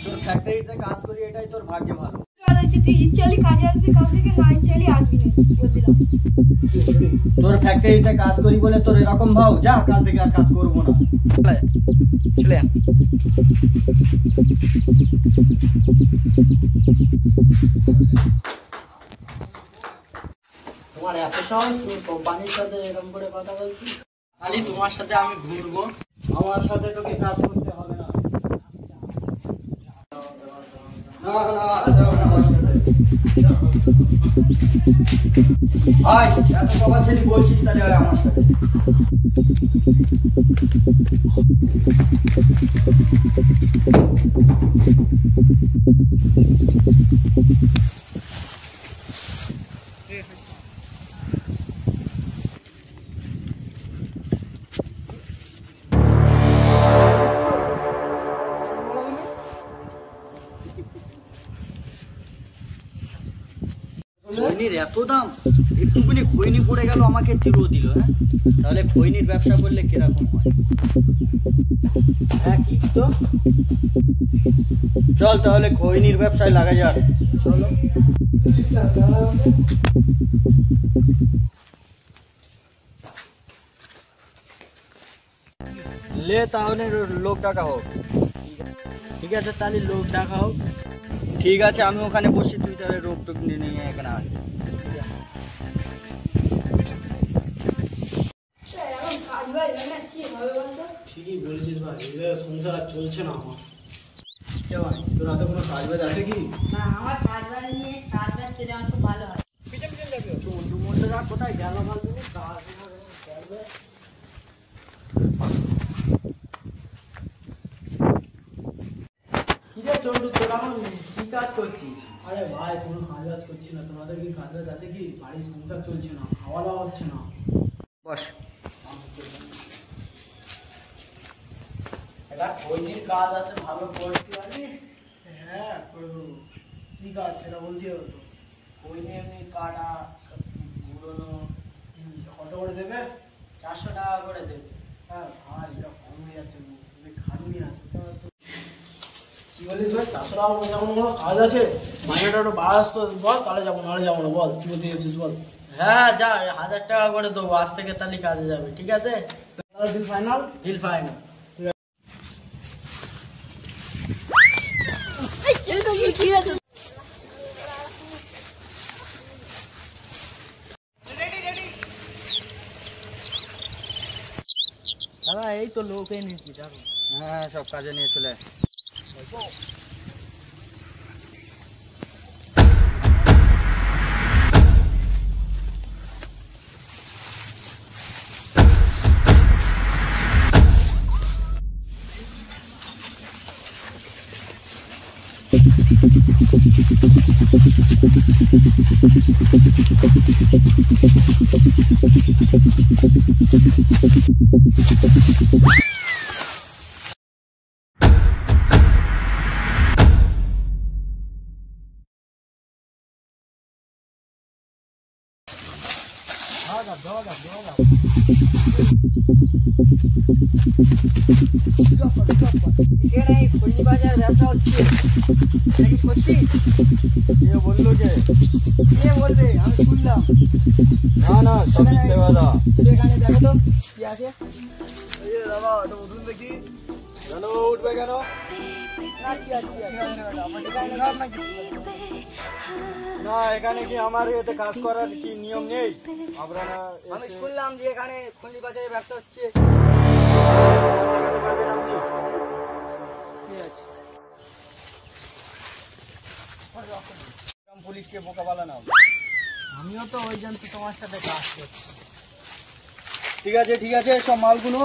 তোর ফ্যাক্টরিতে কাজ করি এটাই তোর ভাগ্য ভালো। তোর ফ্যাক্টরিতে কাজ করি বলে তোর এরকম ভাব, যা কাল থেকে আর কাজ করবো না। চলে তোমার এত সাহস, তুমি কোম্পানির সাথে এরকম করে কথা বলছি? খালি তোমার সাথে আমি ঘুরবো, আমার সাথে তোকে কাজ করতে হবে না। না না, আসতে হবে না আমার সাথে। আয়, এত বাবা ছেলে বলছিস তাহলে আয় আমার সাথে। খৈনির এত দাম, একটুখানি খৈনি পড়ে গেল আমাকে দিল। হ্যাঁ, তাহলে খৈনির ব্যবসা করলে কিরকম হয়? হ্যাঁ ঠিক তো। চল তাহলে খৈনির ব্যবসায় লাগা যাক। চলো। লে তাহলে লোক ডাকা হোক। ঠিক আছে, তাহলে লোক ডাকা হোক। ঠিক আছে, আমি ওখানে বসি, তুই তাহলে রোগ টোক নিয়ে এখানে আয়। ঠিকই বলেছিস ভাই, এদের সংসার আর চলছে না আমার। ভাই তোর হাতে কোনো কাজ বাজ আছে কি? না, আমার কাজ বাজ নিয়ে কাজ বাজ পেলে আমার খুব ভালো হয়। চন্ডু মন্ডরা কোথায় গেল বলতো? কি রে চন্ডু, তোরা কি কাজ করছিস? আরে ভাই কোনো কাজ বাজ করছি না। তোমাদের কি কাজ বাজ আছে কি? বাড়ির সংসার চলছে না, খাওয়া দাওয়া হচ্ছে না। বস। এটা খৈনির কাজ আছে, ভালো করতে পারবি? হ্যাঁ করে দেবো। কি কাজ সেটা বলতে হবে তো। খৈনি এমনি কাটা পুরোনো কত করে দেবে? 400 টাকা করে দেবে। হ্যাঁ ভাই এটা কম হয়ে যাচ্ছে, খাটনি আছে। কি বলিস ভাই, 400 টাকা করে যেমন কোনো কাজ আছে, মাইনেটা একটু বাড়াস তো বল, তাহলে যাবো, নাহলে যাবো না। বল কি বলতে যাচ্ছিস বল। হ্যাঁ যা, 1000 টাকা করে দেবো আজ থেকে, তাহলে কাজে যাবে। ঠিক আছে, তাহলে দিন ফাইনাল। Deal final. দাদা এই তো লোক এনেছি, দেখো। হ্যাঁ, সব কাজে নিয়ে চলে। এখানে খৈনি বাজার ব্যবসা হচ্ছে, নাকি সত্যি? কে বললো যে? কে বলবে, আমি শুনলাম। না না, সব মিথ্যে কথা। এখানে দেখো তো কি আছে। এই যে দাদা এটা উঠুন দেখি। কেন উঠবে কেন? না কি আছে, কি আছে? এখানে সব নাকি? না, এখানে কি আমার এতে কাজ করার কি নিয়ম নেই? আপনারা আমি শুনলাম যে এখানে খৈনি বাজারের ব্যবসা হচ্ছে। লাগাতে পারবেন আপনি? ঠিক আছে। পুলিশকে বোকা বানানো। আমিও তো ওই জন্য তো তোমার সাথে কাজ করছি। ঠিক আছে ঠিক আছে, সব মালগুলো